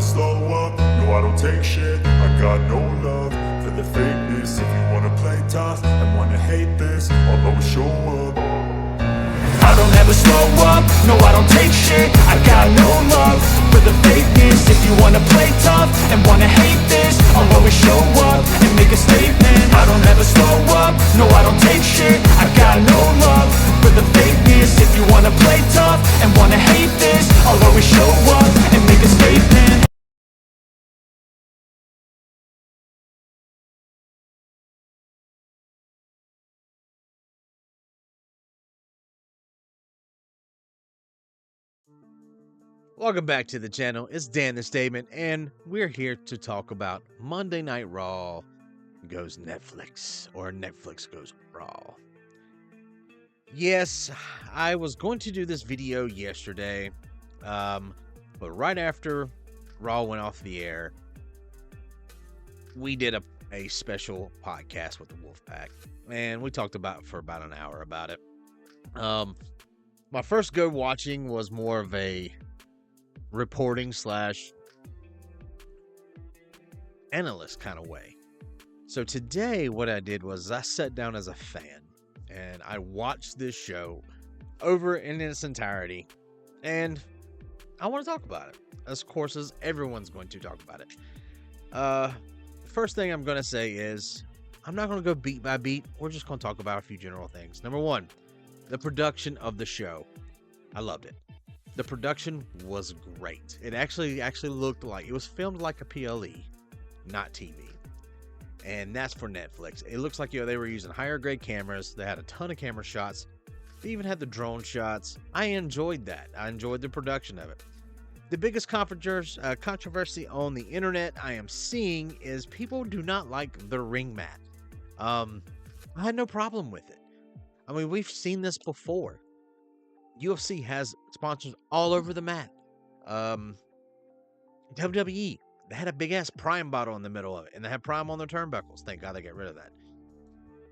never slow up, no I don't take shit. I got no love for the fakeness. If you wanna play tough and wanna hate this, I'll always show up. I don't ever slow up, no I don't take shit. I got no love for the fakeness. If you wanna play tough and wanna hate this, I'll always show up and make a statement. I don't ever slow up, no I don't take shit. I got no love for the fakeness. If you wanna play tough and wanna hate this, I'll always show up and make a statement. Welcome back to the channel. It's Dan the Statement, and we're here to talk about Monday Night Raw goes Netflix, or Netflix goes Raw. Yes, I was going to do this video yesterday, but right after Raw went off the air, we did a special podcast with the Wolfpack, and we talked for about an hour about it. My first go watching was more of a reporting / analyst kind of way. So today what I did was I sat down as a fan and I watched this show over in its entirety, and I want to talk about it. Of course, as everyone's going to talk about it. First thing I'm going to say is I'm not going to go beat by beat. We're just going to talk about a few general things. Number one, the production of the show. I loved it. The production was great. It actually looked like it was filmed like a PLE, not TV. And that's for Netflix. It looks like they were using higher grade cameras. They had a ton of camera shots. They even had the drone shots. I enjoyed that. I enjoyed the production of it. The biggest controversy on the internet I am seeing is people do not like the ring mat. I had no problem with it. I mean, we've seen this before. UFC has sponsors all over the mat. WWE, they had a big ass Prime bottle in the middle of it, and they had Prime on their turnbuckles. Thank God they got rid of that.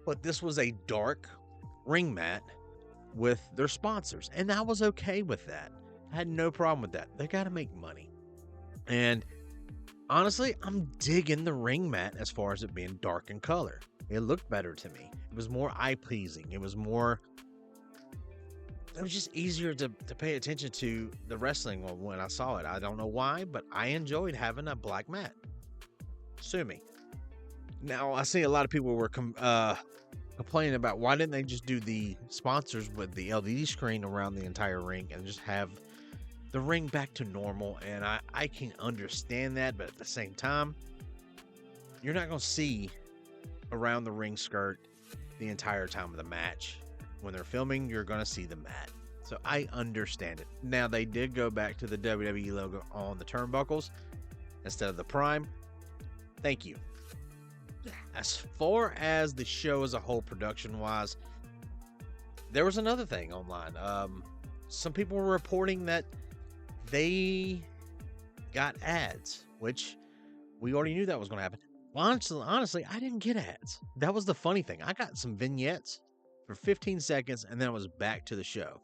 But this was a dark ring mat with their sponsors, and I was okay with that. I had no problem with that. They got to make money. And honestly, I'm digging the ring mat as far as it being dark in color. It looked better to me. It was more eye-pleasing. It was just easier to pay attention to the wrestling when I saw it. I don't know why, but I enjoyed having a black mat. Sue me. Now, I see a lot of people were complaining about why didn't they just do the sponsors with the LED screen around the entire ring and just have the ring back to normal. And I can understand that, but at the same time, you're not going to see around the ring skirt the entire time of the match. When they're filming, you're going to see the mat. So I understand it. Now, they did go back to the WWE logo on the turnbuckles instead of the Prime. Thank you. As far as the show as a whole, production-wise, there was another thing online. Some people were reporting that they got ads, which we already knew that was going to happen. Honestly, I didn't get ads. That was the funny thing. I got some vignettes for 15 seconds, and then I was back to the show.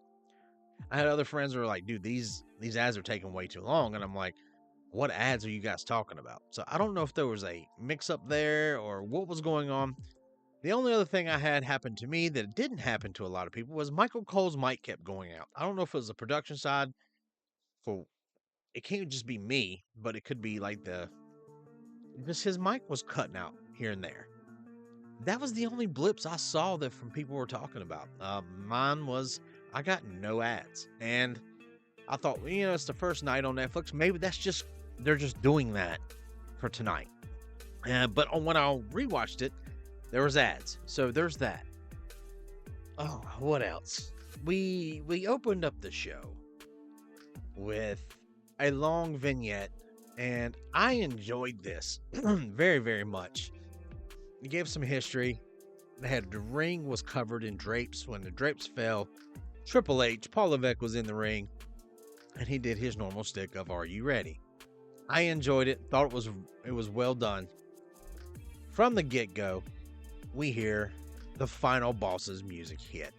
I had other friends who were like, dude, these ads are taking way too long. And I'm like, what ads are you guys talking about? So I don't know if there was a mix up there or what was going on. The only other thing I had happen to me that didn't happen to a lot of people was Michael Cole's mic kept going out. I don't know if it was the production side. It can't just be me, but it could be like just his mic was cutting out here and there. That was the only blips I saw that from people were talking about. Mine was, I got no ads. And I thought, it's the first night on Netflix. Maybe they're just doing that for tonight. But when I rewatched it, there was ads. So there's that. Oh, what else? We opened up the show with a long vignette, and I enjoyed this very, very much. It gave some history. The ring was covered in drapes. When the drapes fell, Triple H, Paul Levesque, was in the ring, and he did his normal stick of "Are you ready?" I enjoyed it. Thought it was well done. From the get-go, we hear the Final Boss's music hit.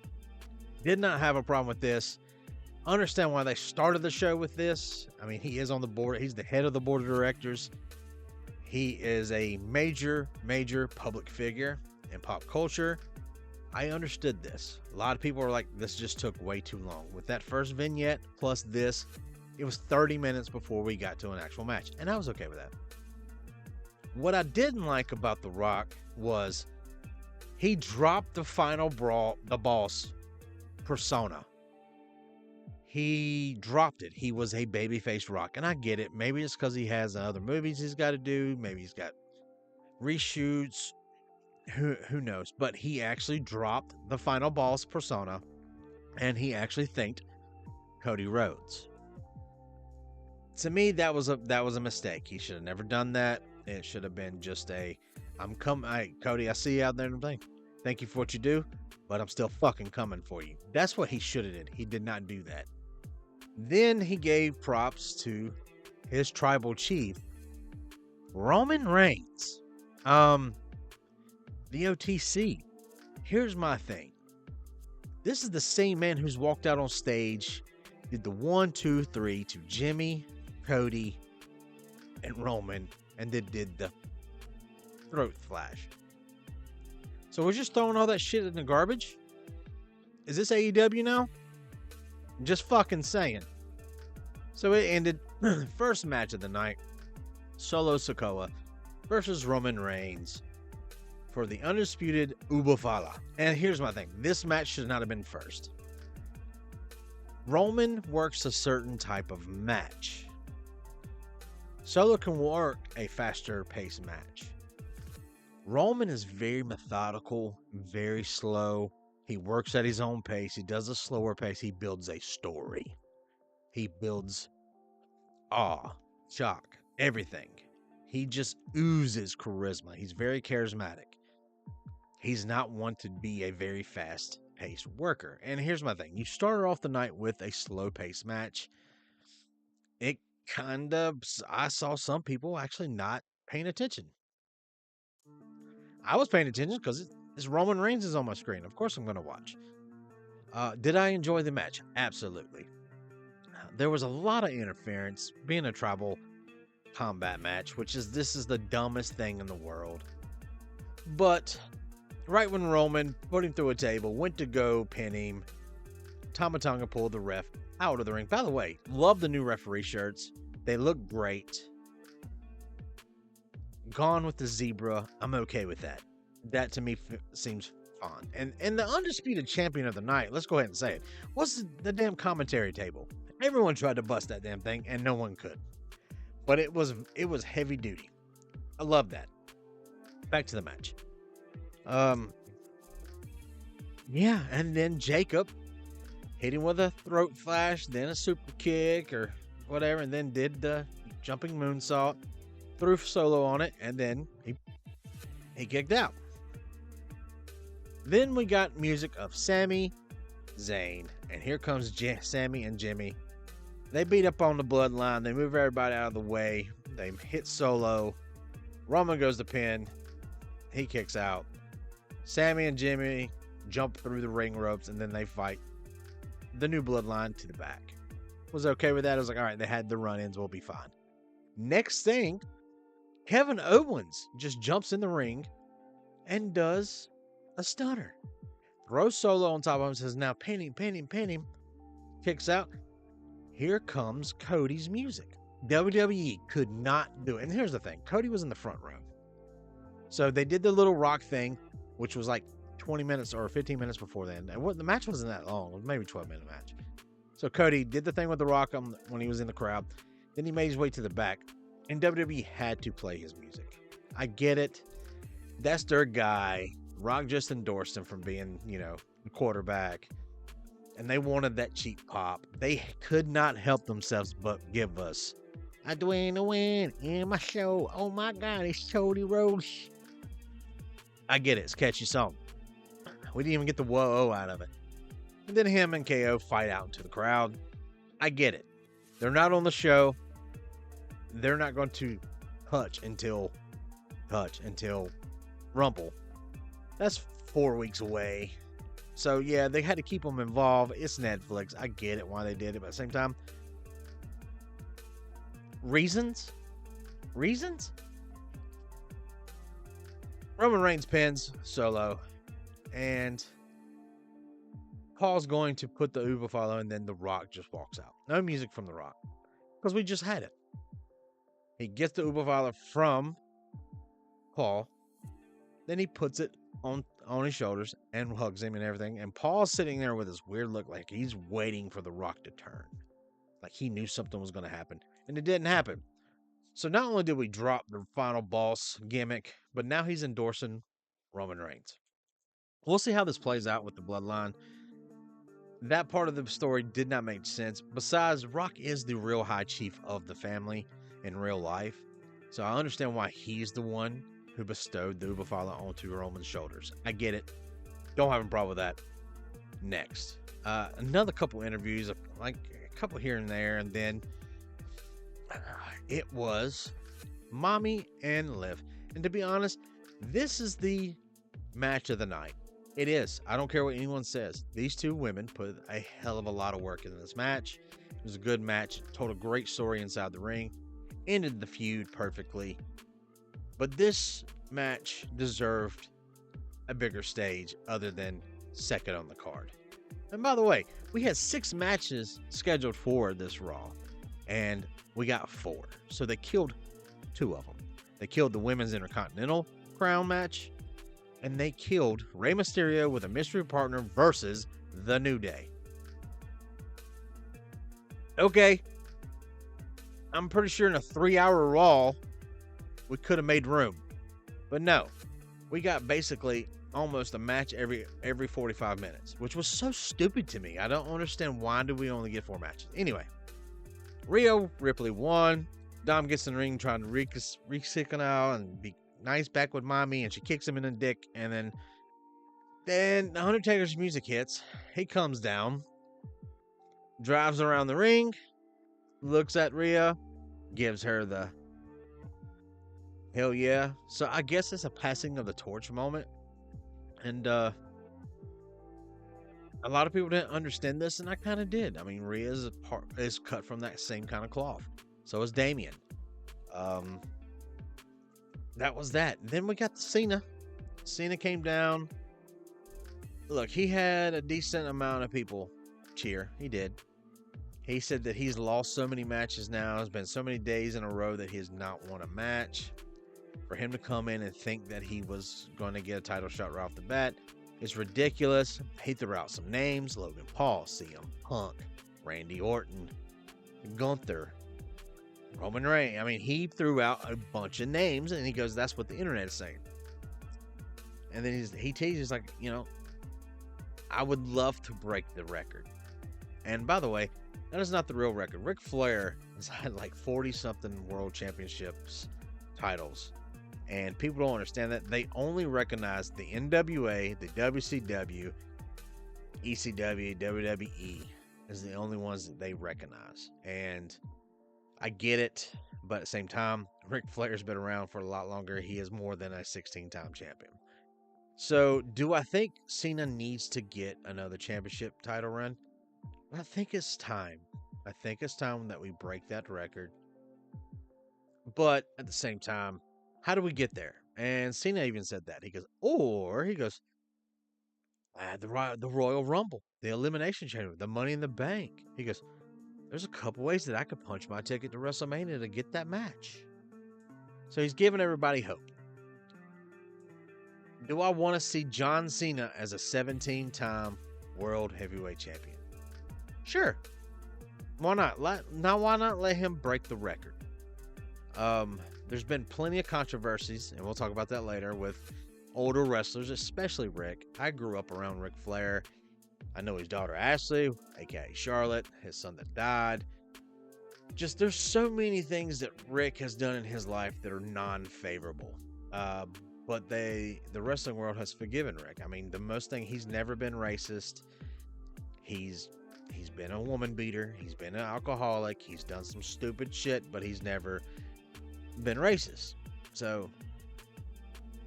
Did not have a problem with this. I understand why they started the show with this. I mean, he is on the board. He's the head of the board of directors. He is a major public figure in pop culture. I understood this. A lot of people were like, this just took way too long. With that first vignette plus this, it was 30 minutes before we got to an actual match. And I was okay with that. What I didn't like about The Rock was he dropped the final brawl, the boss persona. He dropped it. He was a babyface Rock. And I get it. Maybe it's because he has other movies he's got to do. Maybe he's got reshoots. Who knows? But he actually dropped the final boss persona. And he actually thanked Cody Rhodes. To me, that was a mistake. He should have never done that. It should have been just Cody, I see you out there and thank you for what you do, but I'm still fucking coming for you. That's what he should have did. He did not do that. Then he gave props to his tribal chief, Roman Reigns. The OTC. Here's my thing. This is the same man who's walked out on stage, did the 1, 2, 3 to Jimmy, Cody, and Roman, and then did the throat flash. So we're just throwing all that shit in the garbage? Is this AEW now? Just fucking saying. So it ended, first match of the night, Solo Sikoa versus Roman Reigns for the undisputed Ubafala. And here's my thing. This match should not have been first. Roman works a certain type of match. Solo can work a faster paced match. Roman is very methodical, very slow. He works at his own pace. He does a slower pace. He builds a story. He builds awe, shock, everything. He just oozes charisma. He's very charismatic. He's not one to be a very fast-paced worker. And here's my thing. You started off the night with a slow-paced match. I saw some people actually not paying attention. I was paying attention because it's Roman Reigns is on my screen. Of course I'm going to watch. Did I enjoy the match? Absolutely. There was a lot of interference, being a tribal combat match, this is the dumbest thing in the world. But right when Roman put him through a table, went to go pin him, Tama Tonga pulled the ref out of the ring. By the way, love the new referee shirts. They look great. Gone with the zebra. I'm okay with that. That to me seems fun. And the undisputed champion of the night, let's go ahead and say it, was the damn commentary table. Everyone tried to bust that damn thing and no one could. But it was heavy duty. I love that. Back to the match. Yeah, and then Jacob hit him with a throat flash, then a super kick or whatever, and then did the jumping moonsault, threw Solo on it, and then he kicked out. Then we got music of Sami Zayn, and here comes Sami and Jimmy. They beat up on the bloodline. They move everybody out of the way. They hit Solo. Roman goes to pin. He kicks out. Sami and Jimmy jump through the ring ropes, and then they fight the new bloodline to the back. Was okay with that. I was like, all right, they had the run-ins. We'll be fine. Next thing, Kevin Owens just jumps in the ring and does a stunner. Throws Solo on top of him, says, now pin him. Kicks out. Here comes Cody's music. WWE could not do it. And here's the thing. Cody was in the front row. So they did the little rock thing, which was like 20 minutes or 15 minutes before then. And the match wasn't that long. It was maybe a 12-minute match. So Cody did the thing with the rock when he was in the crowd. Then he made his way to the back. And WWE had to play his music. I get it. That's their guy. Rock just endorsed him from being, the quarterback. And they wanted that cheap pop. They could not help themselves but give us I doing a win in my show. Oh my God, it's Cody Rhodes. I get it. It's a catchy song. We didn't even get the whoa out of it. And then him and KO fight out into the crowd. I get it. They're not on the show. They're not going to touch until Rumble. That's 4 weeks away. So yeah, they had to keep them involved. It's Netflix. I get it why they did it, but at the same time, reasons? Roman Reigns pins Solo, and Paul's going to put the Uber follow, and then The Rock just walks out. No music from The Rock, because we just had it. He gets the Uber follow from Paul, then he puts it on his shoulders and hugs him and everything. And Paul's sitting there with this weird look, like he's waiting for The Rock to turn, like he knew something was going to happen, and it didn't happen. So not only did we drop the final boss gimmick, but now he's endorsing Roman Reigns. We'll see how this plays out with the bloodline. That part of the story did not make sense. Besides, Rock is the real high chief of the family in real life. So I understand why he's the one who bestowed the Uber follow onto Roman's shoulders. I get it. Don't have a problem with that. Next. Another couple interviews, like a couple here and there, and then it was Mommy and Liv. And to be honest, this is the match of the night. It is. I don't care what anyone says. These two women put a hell of a lot of work into this match. It was a good match. Told a great story inside the ring. Ended the feud perfectly. But this match deserved a bigger stage other than second on the card. And by the way, we had 6 matches scheduled for this Raw, and we got 4. So they killed 2 of them. They killed the Women's Intercontinental Crown match, and they killed Rey Mysterio with a mystery partner versus The New Day. Okay. I'm pretty sure in a 3-hour Raw, we could have made room. But no. We got basically almost a match every 45 minutes, which was so stupid to me. I don't understand why do we only get 4 matches. Anyway, Rhea Ripley won. Dom gets in the ring trying to reconcile and be nice back with Mommy, and she kicks him in the dick. And then Undertaker's music hits. He comes down, drives around the ring, looks at Rhea, gives her the hell yeah. So I guess it's a passing of the torch moment. And a lot of people didn't understand this, and I kind of did. I mean, Rhea is cut from that same kind of cloth. So is Damien. That was that. Then we got Cena. Cena came down. Look, he had a decent amount of people cheer. He did. He said that he's lost so many matches now. It's been so many days in a row that he has not won a match. For him to come in and think that he was going to get a title shot right off the bat is ridiculous. He threw out some names: Logan Paul, CM Punk, Randy Orton, Gunther, Roman Reigns. I mean, he threw out a bunch of names, and he goes, that's what the internet is saying. And then he teases, like, you know, I would love to break the record. And by the way, that is not the real record. Ric Flair has had like 40-something world championships titles. And people don't understand that. They only recognize the NWA, the WCW, ECW, WWE as the only ones that they recognize. And I get it, but at the same time, Ric Flair's been around for a lot longer. He is more than a 16-time champion. So, do I think Cena needs to get another championship title run? I think it's time. I think it's time that we break that record. But at the same time, how do we get there? And Cena even said that. He goes, the Royal Rumble, the Elimination Chamber, the Money in the Bank. He goes, there's a couple ways that I could punch my ticket to WrestleMania to get that match. So he's giving everybody hope. Do I want to see John Cena as a 17-time World Heavyweight Champion? Sure. Why not? Why not let him break the record? There's been plenty of controversies, and we'll talk about that later, with older wrestlers, especially Rick. I grew up around Ric Flair. I know his daughter Ashley, aka Charlotte, his son that died. Just there's so many things that Rick has done in his life that are non-favorable. But the wrestling world has forgiven Rick. I mean, the most thing, he's never been racist. He's been a woman beater. He's been an alcoholic. He's done some stupid shit, but he's never been racist. So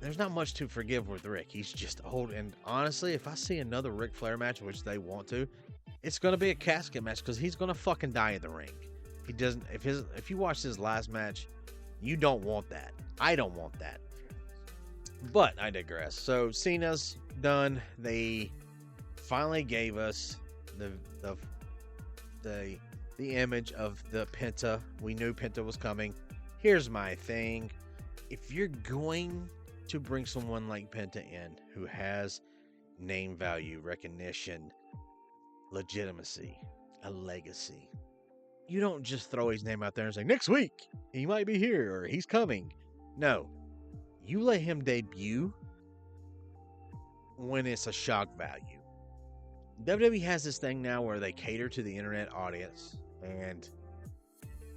there's not much to forgive with Rick. He's just old. And honestly, if I see another Ric Flair match, which they want to, it's going to be a casket match because he's going to fucking die in the ring. He doesn't. If you watch his last match, you don't want that. I don't want that. But I digress. So Cena's done. They finally gave us the image of the Penta. We knew Penta was coming. Here's my thing. If you're going to bring someone like Penta in who has name value, recognition, legitimacy, a legacy, you don't just throw his name out there and say, next week he might be here or he's coming. No, you let him debut when it's a shock value. WWE has this thing now where they cater to the internet audience, and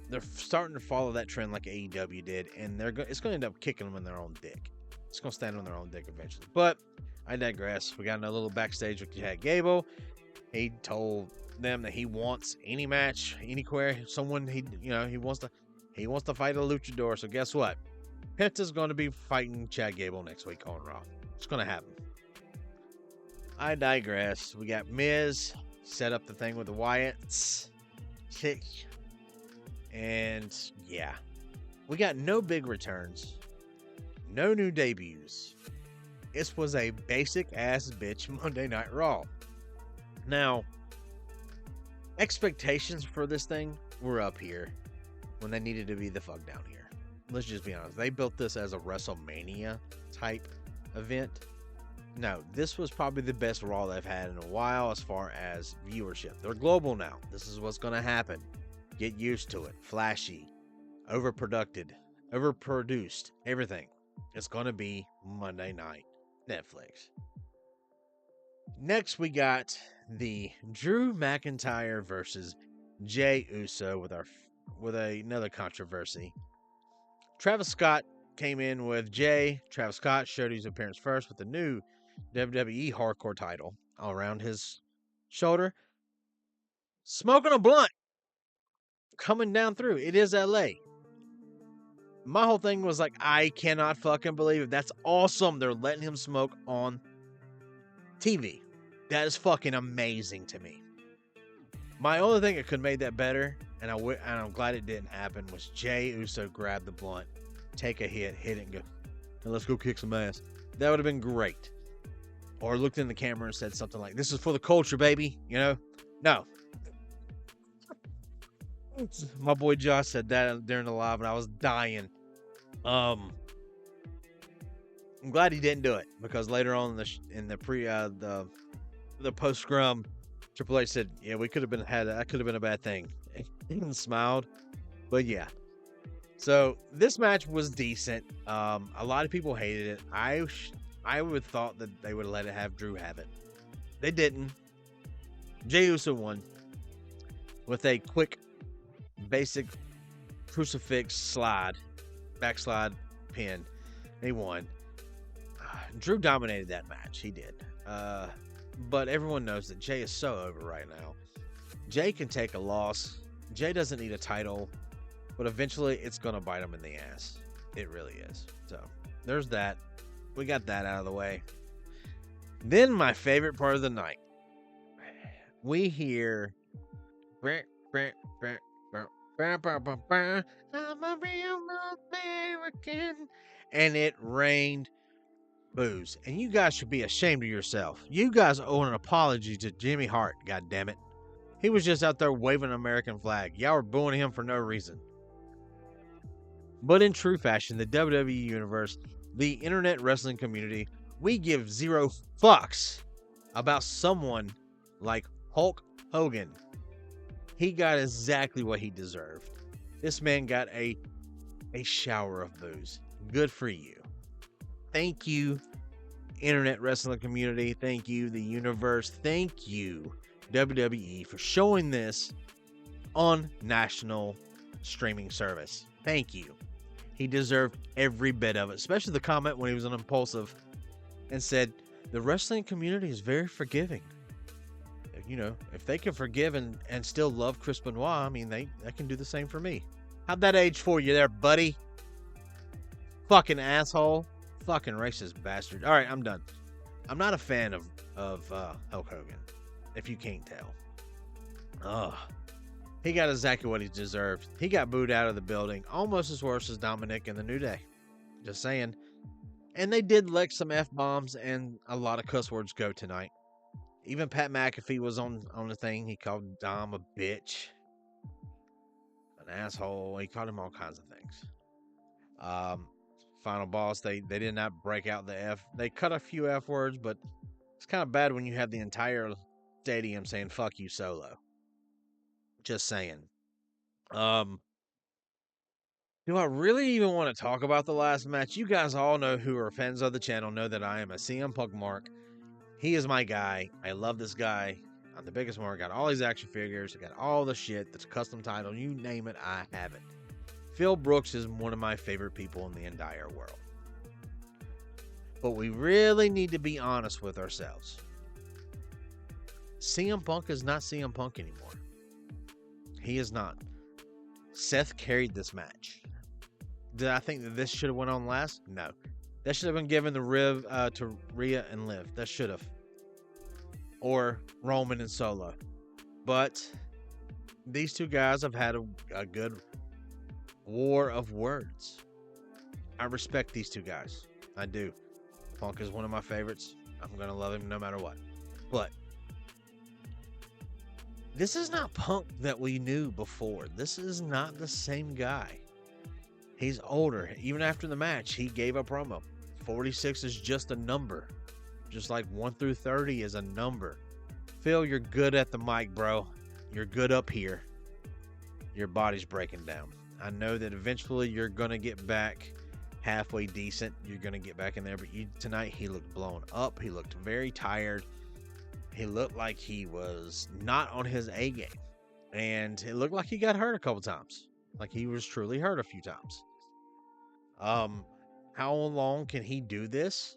they're starting to follow that trend like AEW did, and it's going to end up kicking them in their own dick. It's going to stand on their own dick eventually. But I digress. We got another little backstage with Chad Gable. He told them that he wants any match, anywhere, someone he wants to fight a luchador. So guess what? Penta's going to be fighting Chad Gable next week on Raw. It's going to happen. I digress. We got Miz set up the thing with the Wyatts. And yeah, we got no big returns, no new debuts. This was a basic ass bitch Monday Night Raw. Now, expectations for this thing were up here when they needed to be the fuck down here. Let's just be honest. They built this as a WrestleMania type event. No, this was probably the best Raw they've had in a while as far as viewership. They're global now. This is what's going to happen. Get used to it. Flashy, overproduced, everything. It's going to be Monday night. Netflix. Next, we got the Drew McIntyre versus Jey Uso with another controversy. Travis Scott came in with Jey. Travis Scott showed his appearance first with the new WWE Hardcore title all around his shoulder. Smoking a blunt. Coming down through. It is LA. My whole thing was like, I cannot fucking believe it. That's awesome. They're letting him smoke on TV. That is fucking amazing to me. My only thing that could have made that better, and I'm glad it didn't happen, was Jey Uso grab the blunt, take a hit it, and go, and let's go kick some ass. That would have been great. Or looked in the camera and said something like, this is for the culture, baby. You know? No. My boy Josh said that during the live, and I was dying. I'm glad he didn't do it, because later on in the post scrum, Triple H said, "Yeah, that could have been a bad thing." He smiled, but yeah. So this match was decent. A lot of people hated it. I would have thought that they would let Drew have it. They didn't. Jey Uso won with a quick, basic crucifix backslide pin. He won. Drew dominated that match. He did. But everyone knows that Jey is so over right now. Jey can take a loss. Jey doesn't need a title, but eventually it's going to bite him in the ass. It really is. So there's that. We got that out of the way. Then my favorite part of the night. We hear I'm a real American, and it rained booze. And you guys should be ashamed of yourself. You guys owe an apology to Jimmy Hart, god damn it. He was just out there waving an American flag. Y'all were booing him for no reason. But in true fashion, the WWE universe, the internet wrestling community, we give zero fucks about someone like Hulk Hogan. He got exactly what he deserved. This man got a shower of booze. Good for you. Thank you, internet wrestling community. Thank you, the universe. Thank you, WWE, for showing this on national streaming service. Thank you. He deserved every bit of it, especially the comment when he was on Impulsive and said, the wrestling community is very forgiving. You know, if they can forgive and still love Chris Benoit, I mean, they can do the same for me. How'd that age for you there, buddy? Fucking asshole. Fucking racist bastard. All right, I'm done. I'm not a fan of Hulk Hogan, if you can't tell. Ugh. He got exactly what he deserved. He got booed out of the building, almost as worse as Dominic in the New Day. Just saying. And they did let some F-bombs and a lot of cuss words go tonight. Even Pat McAfee was on the thing. He called Dom a bitch, an asshole. He called him all kinds of things. Final boss, they did not break out the F. They cut a few F words, but it's kind of bad when you have the entire stadium saying fuck you Solo. Just saying. Do I really even want to talk about the last match? You guys all know, who are fans of the channel, know that I am a CM Punk mark. He is my guy. I love this guy. I'm the biggest mark. Got all these action figures. I got all the shit that's custom title. You name it, I have it. Phil Brooks is one of my favorite people in the entire world. But we really need to be honest with ourselves. CM Punk is not CM Punk anymore. He is not. Seth carried this match. Did I think that this should have went on last? No. That should have been given the Riv to Rhea and Liv. That should have. Or Roman and Solo. But these two guys have had a good war of words. I respect these two guys. I do. Punk is one of my favorites. I'm going to love him no matter what. But this is not Punk that we knew before. This is not the same guy. He's older. Even after the match, he gave a promo. 46 is just a number. Just like 1 through 30 is a number. Phil, you're good at the mic, bro. You're good up here. Your body's breaking down. I know that eventually you're going to get back halfway decent. You're going to get back in there. But tonight, he looked blown up. He looked very tired. He looked like he was not on his A game. And it looked like he got hurt a couple times. Like he was truly hurt a few times. How long can he do this?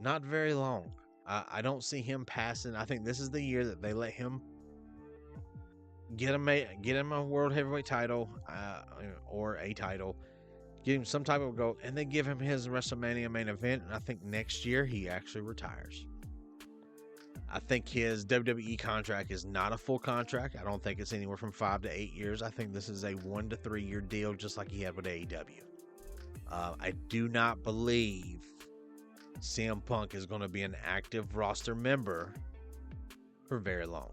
Not very long. I don't see him passing. I think this is the year that they let him get him a world heavyweight title, or a title, get him some type of goal, and then give him his WrestleMania main event. And I think next year he actually retires. I think his WWE contract is not a full contract. I don't think it's anywhere from 5 to 8 years. I think this is a 1 to 3 year deal, just like he had with AEW. I do not believe CM Punk is going to be an active roster member for very long.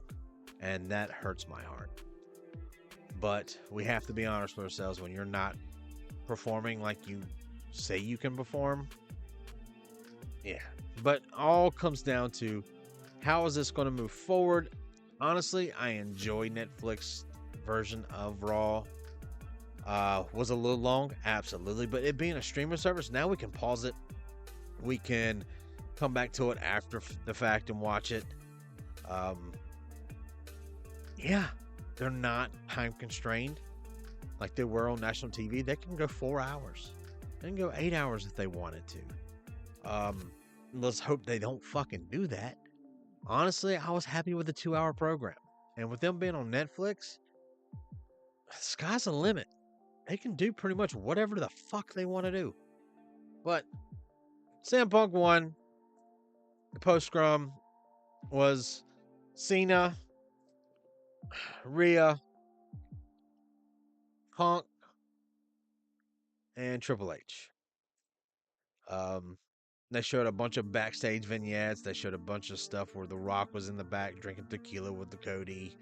And that hurts my heart. But we have to be honest with ourselves. When you're not performing like you say you can perform, yeah. But all comes down to, how is this going to move forward? Honestly, I enjoy Netflix version of Raw. Was a little long, absolutely. But it being a streaming service, now we can pause it. We can come back to it after the fact and watch it. Yeah, they're not time constrained like they were on national TV. They can go 4 hours. They can go 8 hours if they wanted to. Let's hope they don't fucking do that. Honestly, I was happy with the 2-hour program. And with them being on Netflix, sky's the limit. They can do pretty much whatever the fuck they want to do. But CM Punk won. The post-scrum was Cena, Rhea, Punk, and Triple H. They showed a bunch of backstage vignettes. They showed a bunch of stuff where The Rock was in the back drinking tequila with the Cody,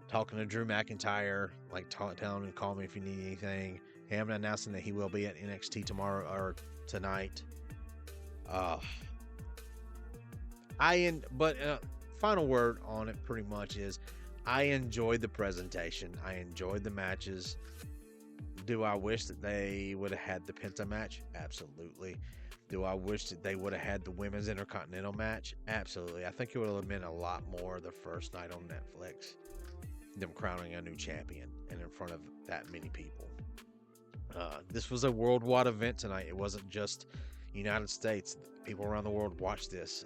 talking to Drew McIntyre, like telling him, call me if you need anything. Him announcing that he will be at NXT tomorrow or tonight. Final word on it pretty much is, I enjoyed the presentation. I enjoyed the matches. Do I wish that they would have had the Penta match? Absolutely. Do I wish that they would have had the Women's Intercontinental match? Absolutely. I think it would have meant a lot more the first night on Netflix, them crowning a new champion and in front of that many people. This was a worldwide event tonight. It wasn't just United States. People around the world watched this.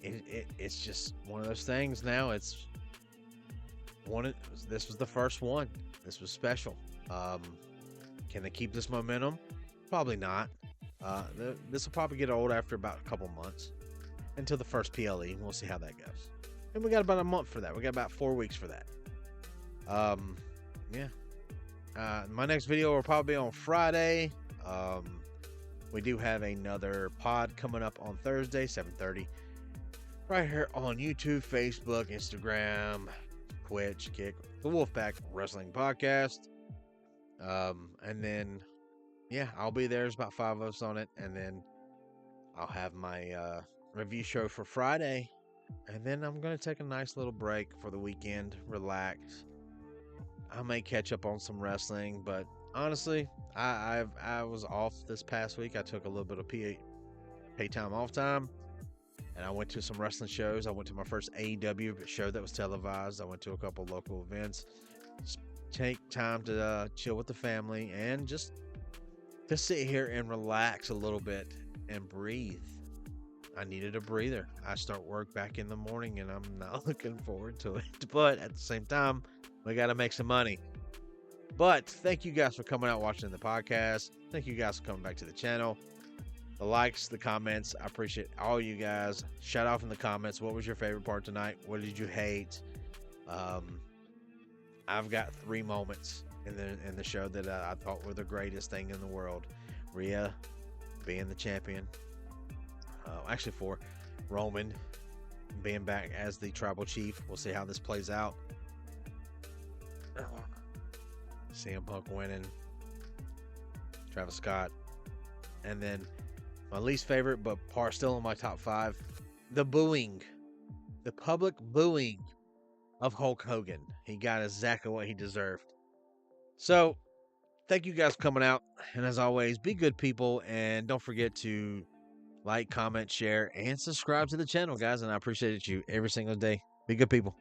It's just one of those things now. This was the first one. This was special. Can they keep this momentum? Probably not. This will probably get old after about a couple months until the first PLE. We'll see how that goes. And we got about a month for that. We got about 4 weeks for that. Yeah. My next video will probably be on Friday. We do have another pod coming up on Thursday, 7:30. Right here on YouTube, Facebook, Instagram, Twitch, Kick, the Wolfpack Wrestling Podcast. And then, yeah, I'll be there. There's about 5 of us on it. And then I'll have my review show for Friday. And then I'm going to take a nice little break for the weekend, relax. I may catch up on some wrestling, but honestly, I was off this past week. I took a little bit of pay time off time. And I went to some wrestling shows. I went to my first AEW show that was televised. I went to a couple local events. Just take time to chill with the family and just to sit here and relax a little bit and breathe. I needed a breather. I start work back in the morning and I'm not looking forward to it. But at the same time, we got to make some money. But thank you guys for coming out watching the podcast. Thank you guys for coming back to the channel. The likes, the comments, I appreciate all you guys. Shout out in the comments. What was your favorite part tonight? What did you hate? I've got 3 moments in the show that I thought were the greatest thing in the world. Rhea being the champion. Actually 4. Roman being back as the tribal chief. We'll see how this plays out. CM Punk winning. Travis Scott. And then my least favorite, but still in my top 5, the booing. The public booing of Hulk Hogan. He got exactly what he deserved. So, thank you guys for coming out. And as always, be good people. And don't forget to like, comment, share, and subscribe to the channel, guys. And I appreciate you every single day. Be good people.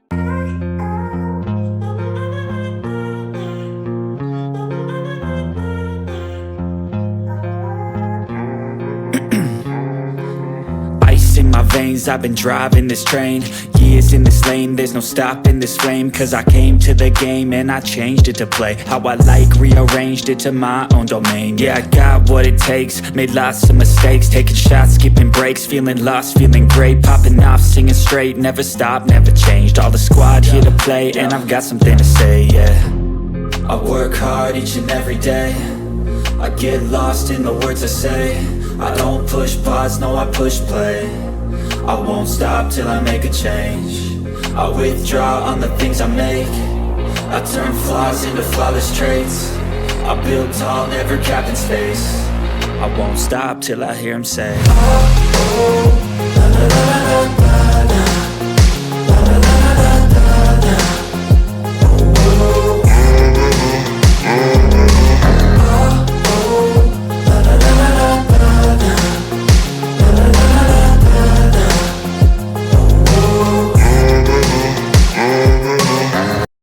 In my veins, I've been driving this train. Years in this lane, there's no stopping this flame. Cause I came to the game and I changed it to play how I like, rearranged it to my own domain. Yeah, I got what it takes, made lots of mistakes, taking shots, skipping breaks, feeling lost, feeling great, popping off, singing straight, never stopped, never changed. All the squad here to play and I've got something to say, yeah. I work hard each and every day, I get lost in the words I say. I don't push pause, no I push play. I won't stop till I make a change. I withdraw on the things I make. I turn flaws into flawless traits. I build tall, never capped in space. I won't stop till I hear him say, oh, oh, la, la, la, la, la.